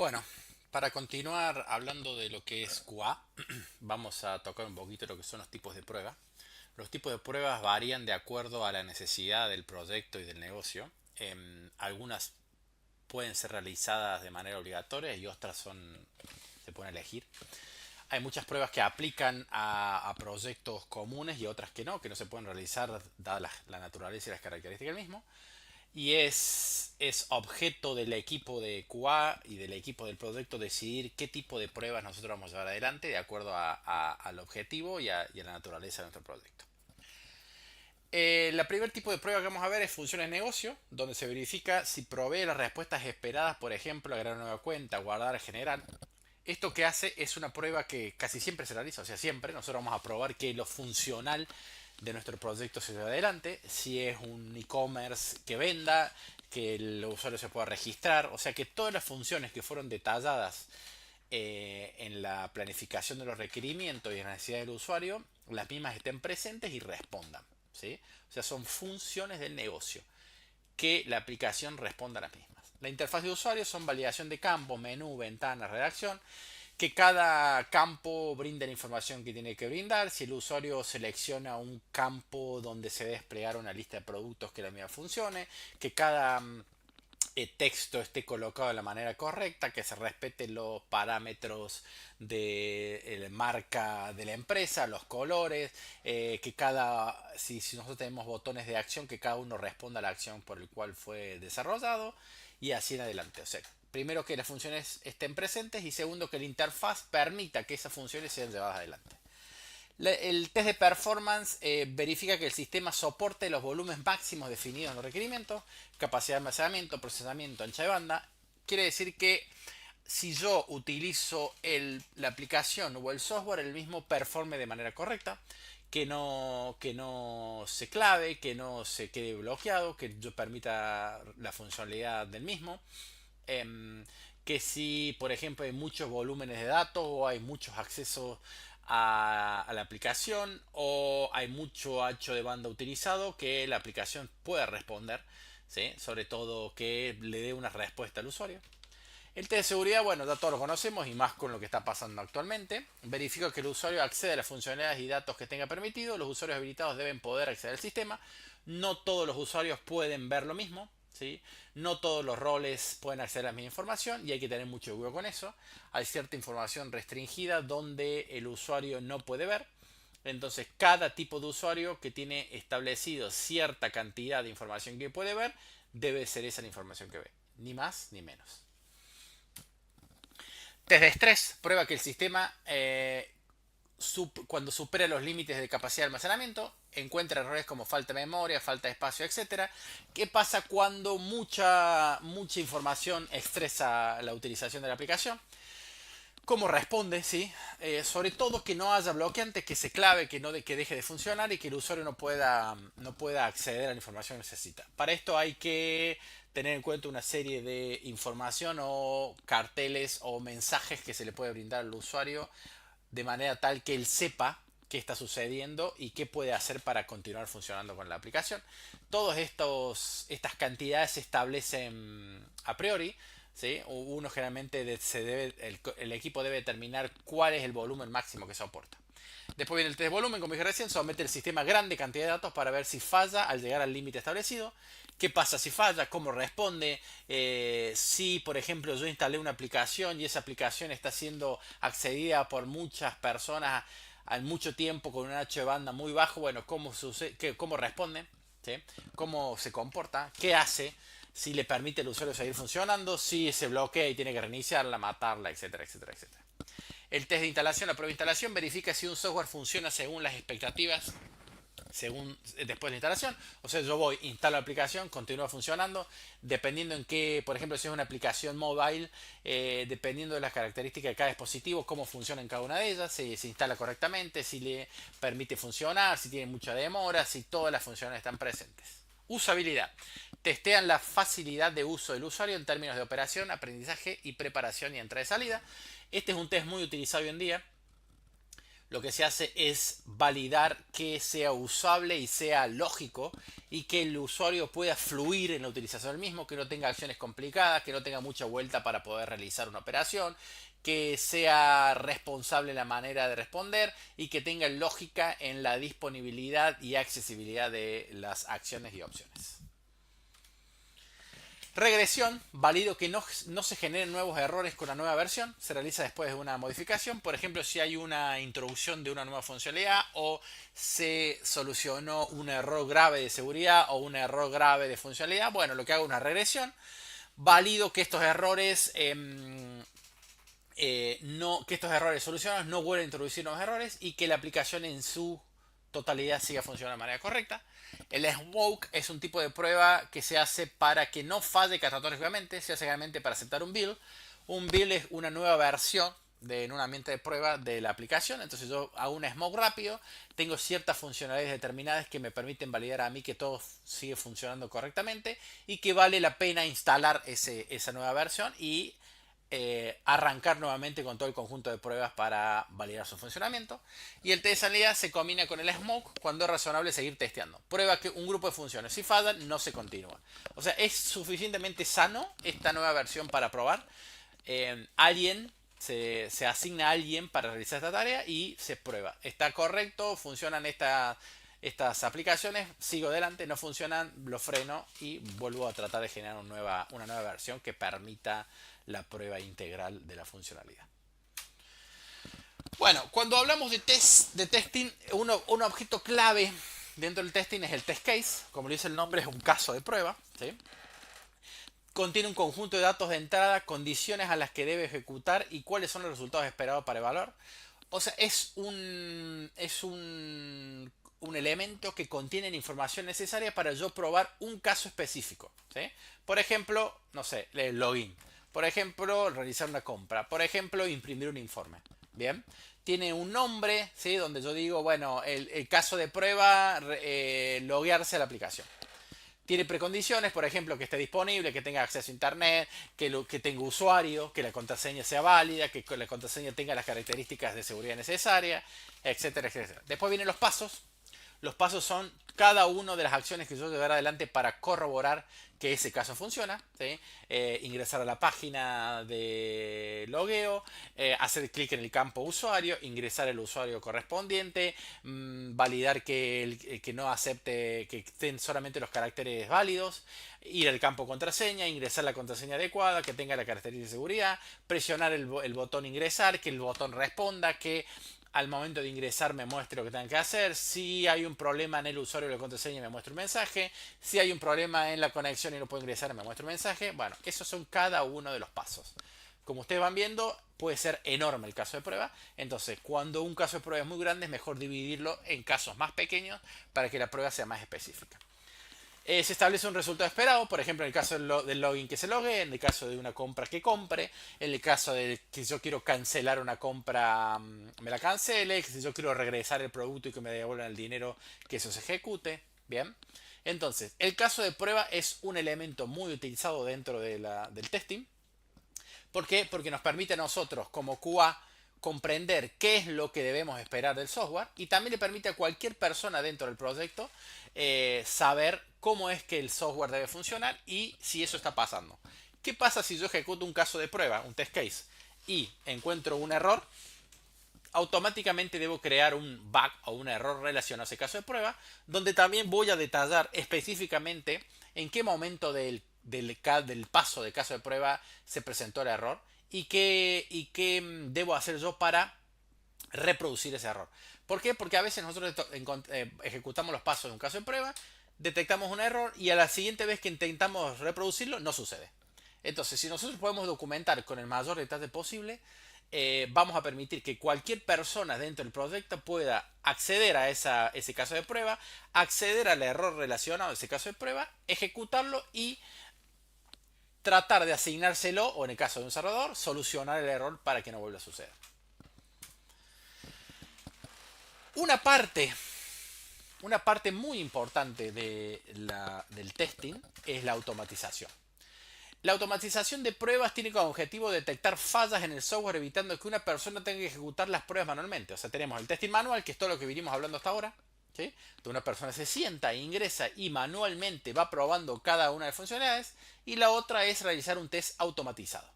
Bueno, para continuar hablando de lo que es QA, vamos a tocar un poquito lo que son los tipos de prueba. Los tipos de pruebas varían de acuerdo a la necesidad del proyecto y del negocio. Algunas pueden ser realizadas de manera obligatoria y otras se pueden elegir. Hay muchas pruebas que aplican a proyectos comunes y otras que no se pueden realizar dada la naturaleza y las características del mismo. Y es objeto del equipo de QA y del equipo del proyecto decidir qué tipo de pruebas nosotros vamos a llevar adelante de acuerdo al objetivo y a la naturaleza de nuestro proyecto. El primer tipo de prueba que vamos a ver es funciones de negocio, donde se verifica si provee las respuestas esperadas, por ejemplo, agregar una nueva cuenta, guardar, generar. Esto que hace es una prueba que casi siempre se realiza, o sea, siempre nosotros vamos a probar que lo funcional de nuestro proyecto se lleva adelante, si es un e-commerce que venda, que el usuario se pueda registrar, o sea que todas las funciones que fueron detalladas en la planificación de los requerimientos y en la necesidad del usuario, las mismas estén presentes y respondan. ¿Sí? O sea, son funciones del negocio que la aplicación responda a las mismas. La interfaz de usuario son validación de campo, menú, ventana, redacción, que cada campo brinda la información que tiene que brindar. Si el usuario selecciona un campo donde se debe desplegar una lista de productos que la misma funcione, que cada texto esté colocado de la manera correcta, que se respeten los parámetros de la marca de la empresa, los colores, que si nosotros tenemos botones de acción, que cada uno responda a la acción por el cual fue desarrollado y así en adelante. O sea, primero que las funciones estén presentes y segundo que la interfaz permita que esas funciones sean llevadas adelante. El test de performance verifica que el sistema soporte los volúmenes máximos definidos en los requerimientos, capacidad de almacenamiento, procesamiento, ancha de banda. Quiere decir que si yo utilizo la aplicación o el software, el mismo performe de manera correcta, que no se clave, que no se quede bloqueado, que yo permita la funcionalidad del mismo. Em, que si, por ejemplo, hay muchos volúmenes de datos o hay muchos accesos a la aplicación o hay mucho ancho de banda utilizado, que la aplicación pueda responder, ¿sí? Sobre todo que le dé una respuesta al usuario. El test de seguridad, bueno, ya todos lo conocemos y más con lo que está pasando actualmente. Verifica que el usuario accede a las funcionalidades y datos que tenga permitido. Los usuarios habilitados deben poder acceder al sistema. No todos los usuarios pueden ver lo mismo, ¿sí? No todos los roles pueden acceder a la misma información y hay que tener mucho cuidado con eso. Hay cierta información restringida donde el usuario no puede ver. Entonces, cada tipo de usuario que tiene establecido cierta cantidad de información que puede ver, debe ser esa la información que ve. Ni más ni menos. Test de estrés prueba que el sistema, cuando supera los límites de capacidad de almacenamiento, encuentra errores como falta de memoria, falta de espacio, etcétera. ¿Qué pasa cuando mucha información estresa la utilización de la aplicación? ¿Cómo responde? Sí. Sobre todo que no haya bloqueantes, que se clave, que deje de funcionar y que el usuario no pueda acceder a la información que necesita. Para esto hay que tener en cuenta una serie de información o carteles o mensajes que se le puede brindar al usuario de manera tal que él sepa qué está sucediendo y qué puede hacer para continuar funcionando con la aplicación. Todas estas cantidades se establecen a priori. ¿Sí? Uno generalmente el equipo debe determinar cuál es el volumen máximo que soporta. Después viene el test de volumen, como dije recién, somete el sistema a grande cantidad de datos para ver si falla al llegar al límite establecido. ¿Qué pasa si falla? ¿Cómo responde? Si, por ejemplo, yo instalé una aplicación y esa aplicación está siendo accedida por muchas personas al mucho tiempo con un ancho de banda muy bajo, bueno, ¿cómo responde? ¿Sí? ¿Cómo se comporta? ¿Qué hace? Si le permite al usuario seguir funcionando, si se bloquea y tiene que reiniciarla, matarla, etcétera, etcétera, etcétera. El test de instalación, la prueba de instalación, verifica si un software funciona según las expectativas después de la instalación. O sea, yo voy, instalo la aplicación, continúa funcionando, dependiendo en qué, por ejemplo, si es una aplicación mobile, dependiendo de las características de cada dispositivo, cómo funciona en cada una de ellas, si se instala correctamente, si le permite funcionar, si tiene mucha demora, si todas las funciones están presentes. Usabilidad. Testean la facilidad de uso del usuario en términos de operación, aprendizaje y preparación y entrada y salida. Este es un test muy utilizado hoy en día lo que se hace es validar que sea usable y sea lógico y que el usuario pueda fluir en la utilización del mismo, que no tenga acciones complicadas, que no tenga mucha vuelta para poder realizar una operación, que sea responsable en la manera de responder y que tenga lógica en la disponibilidad y accesibilidad de las acciones y opciones. Regresión, válido que no se generen nuevos errores con la nueva versión, se realiza después de una modificación. Por ejemplo, si hay una introducción de una nueva funcionalidad o se solucionó un error grave de seguridad o un error grave de funcionalidad, bueno, lo que hago es una regresión. Válido que estos errores que estos errores solucionados no vuelvan a introducir nuevos errores y que la aplicación en su totalidad siga funcionando de manera correcta. El smoke es un tipo de prueba que se hace para que no falle catastróficamente, se hace realmente para aceptar un build. Un build es una nueva versión en un ambiente de prueba de la aplicación. Entonces yo hago un smoke rápido, tengo ciertas funcionalidades determinadas que me permiten validar a mí que todo sigue funcionando correctamente y que vale la pena instalar esa nueva versión y arrancar nuevamente con todo el conjunto de pruebas para validar su funcionamiento. Y el test de salida se combina con el smoke cuando es razonable seguir testeando. Prueba que un grupo de funciones. Si fallan, no se continúa. O sea, es suficientemente sano esta nueva versión para probar. Se asigna a alguien para realizar esta tarea y se prueba. Está correcto, funcionan estas aplicaciones, sigo adelante, no funcionan, lo freno y vuelvo a tratar de generar una nueva versión que permita la prueba integral de la funcionalidad. Bueno, cuando hablamos de testing, un objeto clave dentro del testing es el test case. Como dice el nombre, es un caso de prueba, ¿sí? Contiene un conjunto de datos de entrada, condiciones a las que debe ejecutar y cuáles son los resultados esperados para evaluar. O sea, es un elemento que contiene la información necesaria para yo probar un caso específico, ¿sí? Por ejemplo, no sé, el login. Por ejemplo, realizar una compra. Por ejemplo, imprimir un informe. Bien. Tiene un nombre, ¿sí? Donde yo digo, bueno, el caso de prueba, loguearse a la aplicación. Tiene precondiciones, por ejemplo, que esté disponible, que tenga acceso a internet, que tenga usuario, que la contraseña sea válida, que la contraseña tenga las características de seguridad necesarias, etcétera, etcétera. Después vienen los pasos. Los pasos son cada una de las acciones que yo llevaré adelante para corroborar que ese caso funciona, ¿sí? Ingresar a la página de logueo, hacer clic en el campo usuario, ingresar el usuario correspondiente, validar que no acepte, que estén solamente los caracteres válidos, ir al campo contraseña, ingresar la contraseña adecuada, que tenga la característica de seguridad, presionar el botón ingresar, que el botón responda, que al momento de ingresar me muestre lo que tengan que hacer. Si hay un problema en el usuario de la contraseña me muestra un mensaje. Si hay un problema en la conexión y no puedo ingresar me muestra un mensaje. Bueno, esos son cada uno de los pasos. Como ustedes van viendo, puede ser enorme el caso de prueba. Entonces, cuando un caso de prueba es muy grande, es mejor dividirlo en casos más pequeños para que la prueba sea más específica. Se establece un resultado esperado, por ejemplo, en el caso del login que se logue, en el caso de una compra que compre, en el caso de que yo quiero cancelar una compra, me la cancele, que si yo quiero regresar el producto y que me devuelvan el dinero, que eso se ejecute. Bien. Entonces, el caso de prueba es un elemento muy utilizado dentro del testing. ¿Por qué? Porque nos permite a nosotros, como QA, comprender qué es lo que debemos esperar del software y también le permite a cualquier persona dentro del proyecto saber cómo es que el software debe funcionar y si eso está pasando. ¿Qué pasa si yo ejecuto un caso de prueba, un test case, y encuentro un error? Automáticamente debo crear un bug o un error relacionado a ese caso de prueba, donde también voy a detallar específicamente en qué momento del paso de caso de prueba se presentó el error y qué debo hacer yo para reproducir ese error. ¿Por qué? Porque a veces nosotros ejecutamos los pasos de un caso de prueba, detectamos un error y a la siguiente vez que intentamos reproducirlo no sucede. Entonces, si nosotros podemos documentar con el mayor detalle posible, vamos a permitir que cualquier persona dentro del proyecto pueda acceder a ese caso de prueba, acceder al error relacionado a ese caso de prueba, ejecutarlo y tratar de asignárselo, o en el caso de un desarrollador, solucionar el error para que no vuelva a suceder. Una parte muy importante del testing es la automatización. La automatización de pruebas tiene como objetivo detectar fallas en el software evitando que una persona tenga que ejecutar las pruebas manualmente. O sea, tenemos el testing manual, que es todo lo que vinimos hablando hasta ahora. ¿Sí? Donde una persona se sienta, ingresa y manualmente va probando cada una de las funcionalidades. Y la otra es realizar un test automatizado.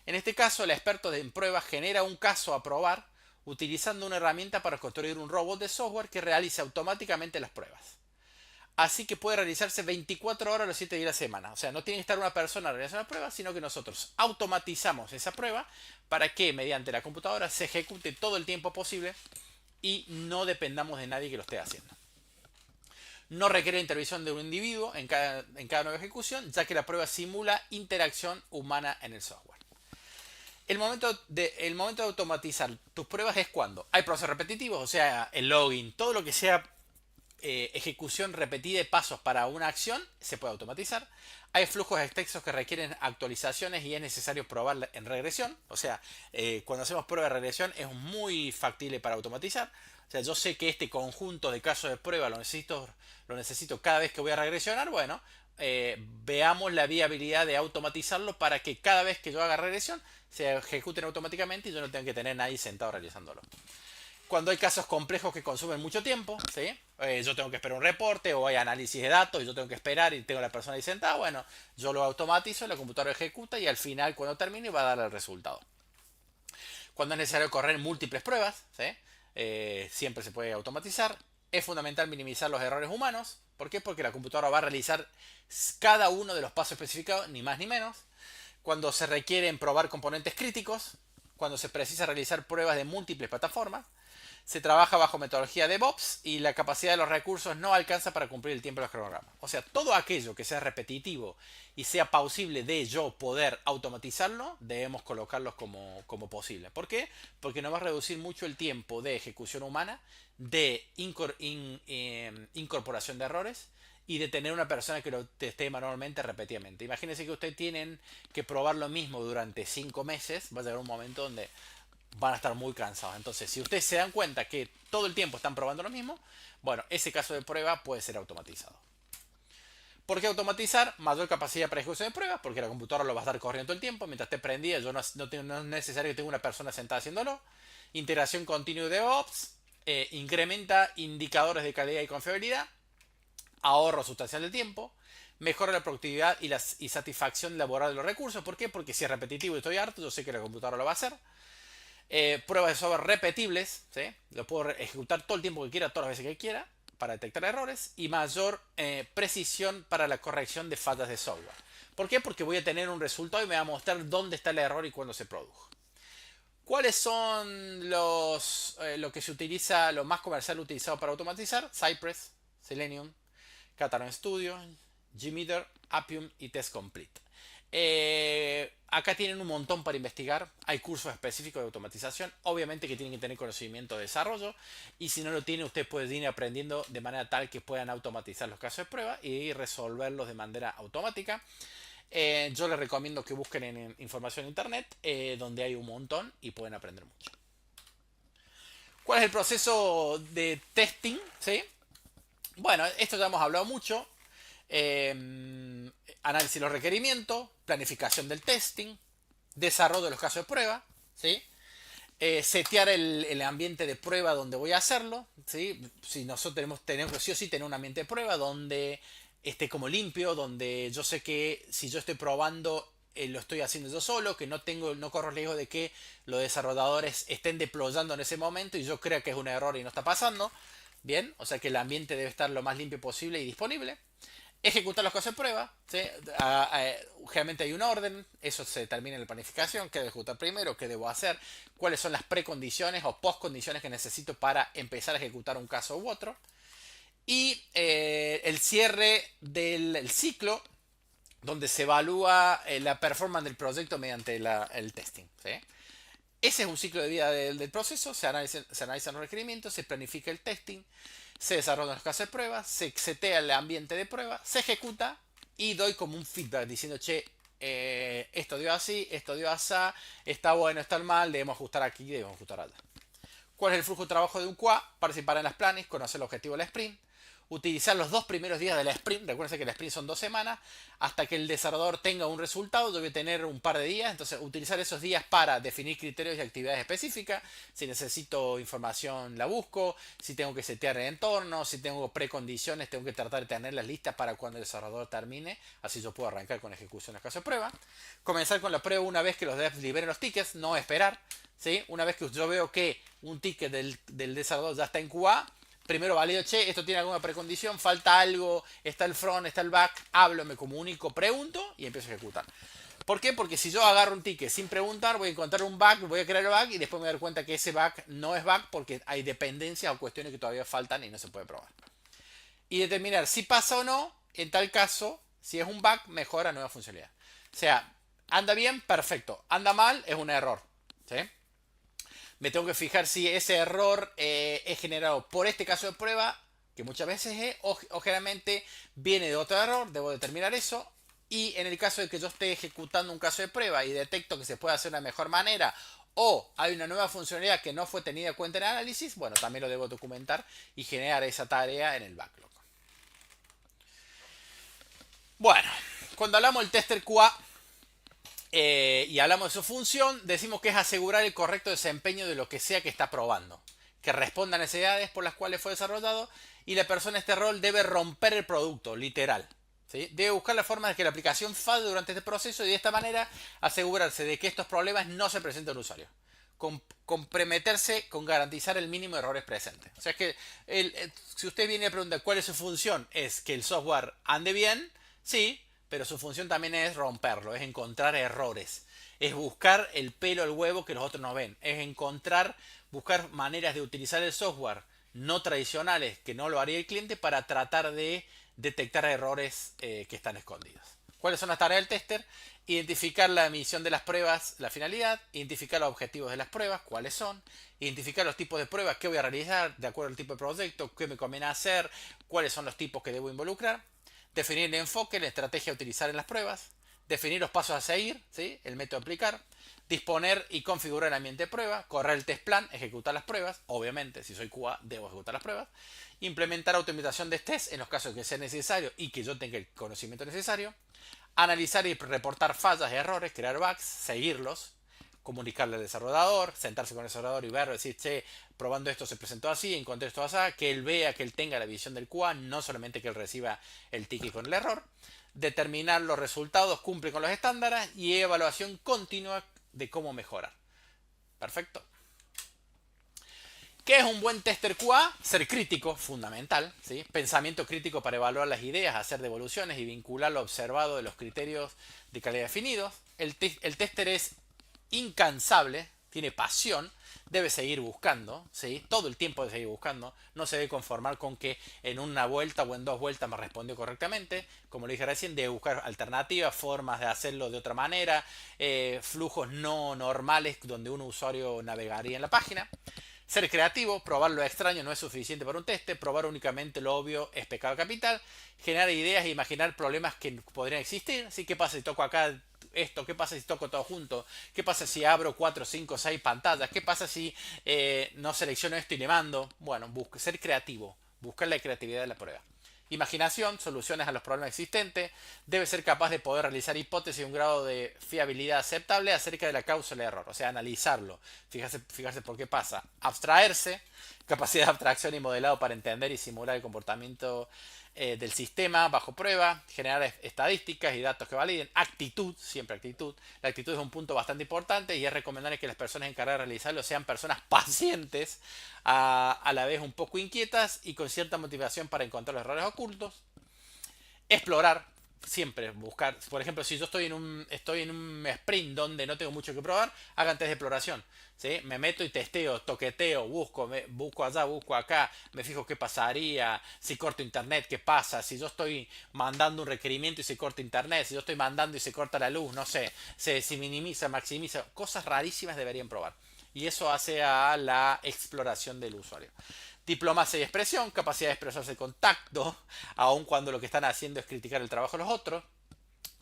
En este caso, el experto en pruebas genera un caso a probar utilizando una herramienta para construir un robot de software que realice automáticamente las pruebas. Así que puede realizarse 24 horas los 7 días de la semana. O sea, no tiene que estar una persona realizando la prueba, sino que nosotros automatizamos esa prueba para que mediante la computadora se ejecute todo el tiempo posible y no dependamos de nadie que lo esté haciendo. No requiere intervención de un individuo en cada nueva ejecución, ya que la prueba simula interacción humana en el software. El momento de automatizar tus pruebas es cuando hay procesos repetitivos, o sea, el login, todo lo que sea ejecución repetida de pasos para una acción se puede automatizar. Hay flujos de textos que requieren actualizaciones y es necesario probar en regresión. O sea, cuando hacemos prueba de regresión es muy factible para automatizar. O sea, yo sé que este conjunto de casos de prueba lo necesito cada vez que voy a regresionar. Bueno, veamos la viabilidad de automatizarlo para que cada vez que yo haga regresión se ejecuten automáticamente y yo no tenga que tener nadie sentado realizándolo. Cuando hay casos complejos que consumen mucho tiempo, ¿sí? Yo tengo que esperar un reporte o hay análisis de datos y yo tengo que esperar y tengo a la persona ahí sentada, bueno, yo lo automatizo, la computadora lo ejecuta y al final cuando termine va a dar el resultado. Cuando es necesario correr múltiples pruebas, ¿sí? Siempre se puede automatizar. Es fundamental minimizar los errores humanos. ¿Por qué? Porque la computadora va a realizar cada uno de los pasos especificados, ni más ni menos. Cuando se requieren probar componentes críticos, cuando se precisa realizar pruebas de múltiples plataformas, se trabaja bajo metodología DevOps y la capacidad de los recursos no alcanza para cumplir el tiempo de los cronogramas. O sea, todo aquello que sea repetitivo y sea posible de yo poder automatizarlo, debemos colocarlos como posible. ¿Por qué? Porque nos va a reducir mucho el tiempo de ejecución humana, de incorporación de errores y de tener una persona que lo teste manualmente repetidamente. Imagínense que ustedes tienen que probar lo mismo durante 5 meses, va a llegar un momento donde van a estar muy cansados. Entonces, si ustedes se dan cuenta que todo el tiempo están probando lo mismo, bueno, ese caso de prueba puede ser automatizado. ¿Por qué automatizar? Mayor capacidad para ejecución de pruebas, porque la computadora lo va a estar corriendo todo el tiempo. Mientras esté prendida, no es necesario que tenga una persona sentada haciéndolo. Integración continua de DevOps. Incrementa indicadores de calidad y confiabilidad. Ahorro sustancial de tiempo. Mejora la productividad y satisfacción laboral de los recursos. ¿Por qué? Porque si es repetitivo y estoy harto, yo sé que la computadora lo va a hacer. Pruebas de software repetibles, ¿sí? Lo puedo ejecutar todo el tiempo que quiera, todas las veces que quiera, para detectar errores. Y mayor precisión para la corrección de fallas de software. ¿Por qué? Porque voy a tener un resultado y me va a mostrar dónde está el error y cuándo se produjo. ¿Cuáles son lo que se utiliza, lo más comercial utilizado para automatizar? Cypress, Selenium, Catalan Studio, JMeter, Appium y Test Complete. Acá tienen un montón para investigar. Hay cursos específicos de automatización. Obviamente que tienen que tener conocimiento de desarrollo. Y si no lo tienen, ustedes pueden ir aprendiendo de manera tal que puedan automatizar los casos de prueba y resolverlos de manera automática. Yo les recomiendo que busquen en información en internet, donde hay un montón y pueden aprender mucho. ¿Cuál es el proceso de testing? ¿Sí? Bueno, esto ya hemos hablado mucho. Análisis de los requerimientos, planificación del testing, desarrollo de los casos de prueba, ¿sí? Setear el ambiente de prueba donde voy a hacerlo, ¿sí? Si nosotros tenemos que sí o sí tener un ambiente de prueba donde esté como limpio, donde yo sé que si yo estoy probando lo estoy haciendo yo solo, que no corro riesgo de que los desarrolladores estén deployando en ese momento y yo crea que es un error y no está pasando. Bien, o sea que el ambiente debe estar lo más limpio posible y disponible. Ejecutar los casos de prueba, ¿sí? Generalmente hay un orden, eso se determina en la planificación, qué debo ejecutar primero, qué debo hacer, cuáles son las precondiciones o postcondiciones que necesito para empezar a ejecutar un caso u otro. Y el cierre del ciclo, donde se evalúa la performance del proyecto mediante el testing, ¿sí? Ese es un ciclo de vida del proceso, se analizan los requerimientos, se planifica el testing, se desarrollan los casos de prueba, se setea el ambiente de prueba, se ejecuta y doy como un feedback diciendo, che, esto dio así, esto dio así, está bueno, está mal, debemos ajustar aquí, debemos ajustar allá. ¿Cuál es el flujo de trabajo de un QA? Participar en las planes, conocer el objetivo del sprint, utilizar los 2 primeros días de la sprint, recuerden que la sprint son 2 semanas, hasta que el desarrollador tenga un resultado, debe tener un par de días, entonces utilizar esos días para definir criterios y actividades específicas, si necesito información la busco, si tengo que setear el entorno, si tengo precondiciones, tengo que tratar de tenerlas listas para cuando el desarrollador termine, así yo puedo arrancar con ejecución en caso de prueba, comenzar con la prueba una vez que los devs liberen los tickets, no esperar, ¿sí? Una vez que yo veo que un ticket del desarrollador ya está en QA, primero valido, che, esto tiene alguna precondición, falta algo, está el front, está el back, hablo, me comunico, pregunto y empiezo a ejecutar. ¿Por qué? Porque si yo agarro un ticket sin preguntar, voy a encontrar un bug, voy a crear el bug y después me voy a dar cuenta que ese bug no es bug porque hay dependencias o cuestiones que todavía faltan y no se puede probar. Y determinar si pasa o no, en tal caso, si es un bug, mejora nueva funcionalidad. O sea, anda bien, perfecto. Anda mal, es un error. ¿Sí? Me tengo que fijar si ese error es generado por este caso de prueba, que muchas veces es, o generalmente viene de otro error, debo determinar eso. Y en el caso de que yo esté ejecutando un caso de prueba y detecto que se puede hacer de una mejor manera o hay una nueva funcionalidad que no fue tenida en cuenta en el análisis, bueno, también lo debo documentar y generar esa tarea en el backlog. Bueno, cuando hablamos del tester QA y hablamos de su función, decimos que es asegurar el correcto desempeño de lo que sea que está probando, que responda a necesidades por las cuales fue desarrollado y la persona en este rol debe romper el producto, literal. ¿Sí? Debe buscar la forma de que la aplicación falle durante este proceso y de esta manera asegurarse de que estos problemas no se presenten al usuario. Comprometerse con garantizar el mínimo de errores presentes. O sea que si usted viene a preguntar cuál es su función, es que el software ande bien, sí, pero su función también es romperlo, es encontrar errores, es buscar el pelo al huevo que los otros no ven, es buscar maneras de utilizar el software no tradicionales que no lo haría el cliente para tratar de detectar errores que están escondidos. ¿Cuáles son las tareas del tester? Identificar la emisión de las pruebas, la finalidad, identificar los objetivos de las pruebas, cuáles son, identificar los tipos de pruebas que voy a realizar de acuerdo al tipo de proyecto, qué me conviene hacer, cuáles son los tipos que debo involucrar, definir el enfoque, la estrategia a utilizar en las pruebas, definir los pasos a seguir, ¿sí? El método a aplicar, disponer y configurar el ambiente de prueba, correr el test plan, ejecutar las pruebas, obviamente si soy QA debo ejecutar las pruebas, implementar automatización de test en los casos que sea necesario y que yo tenga el conocimiento necesario, analizar y reportar fallas y errores, crear bugs, seguirlos, comunicarle al desarrollador, sentarse con el desarrollador y ver, decir, che, probando esto se presentó así, encontré esto así, que él vea, que él tenga la visión del QA, no solamente que él reciba el ticket con el error, determinar los resultados, cumple con los estándares y evaluación continua de cómo mejorar. Perfecto. ¿Qué es un buen tester QA? Ser crítico, fundamental, ¿sí? Pensamiento crítico para evaluar las ideas, hacer devoluciones y vincular lo observado de los criterios de calidad definidos. El tester es incansable, tiene pasión, debe seguir buscando, ¿sí? Todo el tiempo debe seguir buscando, no se debe conformar con que en una vuelta o en 2 vueltas me respondió correctamente, como le dije recién, debe buscar alternativas, formas de hacerlo de otra manera, flujos no normales donde un usuario navegaría en la página. Ser creativo, probar lo extraño no es suficiente para un teste, probar únicamente lo obvio es pecado capital, generar ideas e imaginar problemas que podrían existir, ¿sí? ¿Qué pasa si toco acá esto? ¿Qué pasa si toco todo junto? ¿Qué pasa si abro 4, 5, 6 pantallas? ¿Qué pasa si no selecciono esto y le mando? Bueno, ser creativo, buscar la creatividad de la prueba. Imaginación, soluciones a los problemas existentes, debe ser capaz de poder realizar hipótesis y un grado de fiabilidad aceptable acerca de la causa del error, o sea, analizarlo, fijarse por qué pasa, abstraerse, capacidad de abstracción y modelado para entender y simular el comportamiento del sistema bajo prueba, generar estadísticas y datos que validen, actitud, siempre actitud, la actitud es un punto bastante importante y es recomendable que las personas encargadas de realizarlo sean personas pacientes, a la vez un poco inquietas y con cierta motivación para encontrar los errores ocultos, explorar, siempre buscar, por ejemplo, si yo estoy en un sprint donde no tengo mucho que probar, hagan test de exploración, ¿sí? Me meto y testeo, toqueteo, busco allá, busco acá, me fijo qué pasaría, si corto internet, qué pasa, si yo estoy mandando un requerimiento y se corta internet, si yo estoy mandando y se corta la luz, no sé, se minimiza, maximiza, cosas rarísimas deberían probar. Y eso hace a la exploración del usuario. Diplomacia y expresión, capacidad de expresarse con tacto, aun cuando lo que están haciendo es criticar el trabajo de los otros.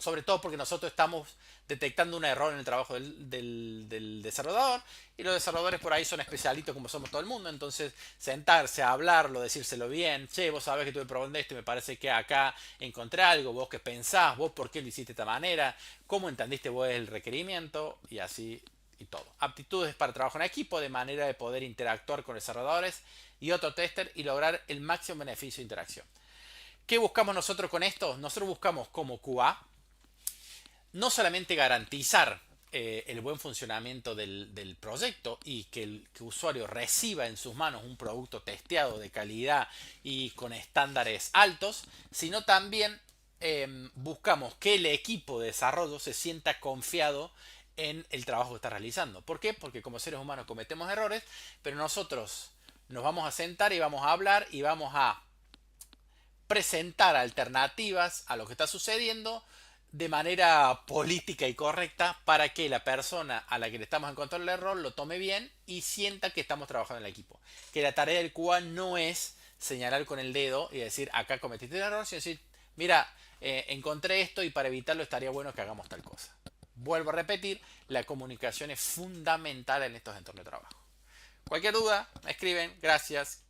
Sobre todo porque nosotros estamos detectando un error en el trabajo del desarrollador y los desarrolladores por ahí son especialitos como somos todo el mundo. Entonces, sentarse a hablarlo, decírselo bien. Che, vos sabés que estuve probando esto y me parece que acá encontré algo. Vos qué pensás, vos por qué lo hiciste de esta manera, cómo entendiste vos el requerimiento y así y todo. Aptitudes para trabajo en equipo de manera de poder interactuar con desarrolladores y otro tester y lograr el máximo beneficio de interacción. ¿Qué buscamos nosotros con esto? Nosotros buscamos como QA no solamente garantizar el buen funcionamiento del proyecto y que el usuario reciba en sus manos un producto testeado de calidad y con estándares altos, sino también buscamos que el equipo de desarrollo se sienta confiado en el trabajo que está realizando. ¿Por qué? Porque como seres humanos cometemos errores, pero nosotros nos vamos a sentar y vamos a hablar y vamos a presentar alternativas a lo que está sucediendo de manera política y correcta para que la persona a la que le estamos encontrando el error lo tome bien y sienta que estamos trabajando en el equipo. Que la tarea del QA no es señalar con el dedo y decir acá cometiste el error, sino decir, mira, encontré esto y para evitarlo estaría bueno que hagamos tal cosa. Vuelvo a repetir, la comunicación es fundamental en estos entornos de trabajo. Cualquier duda, me escriben. Gracias.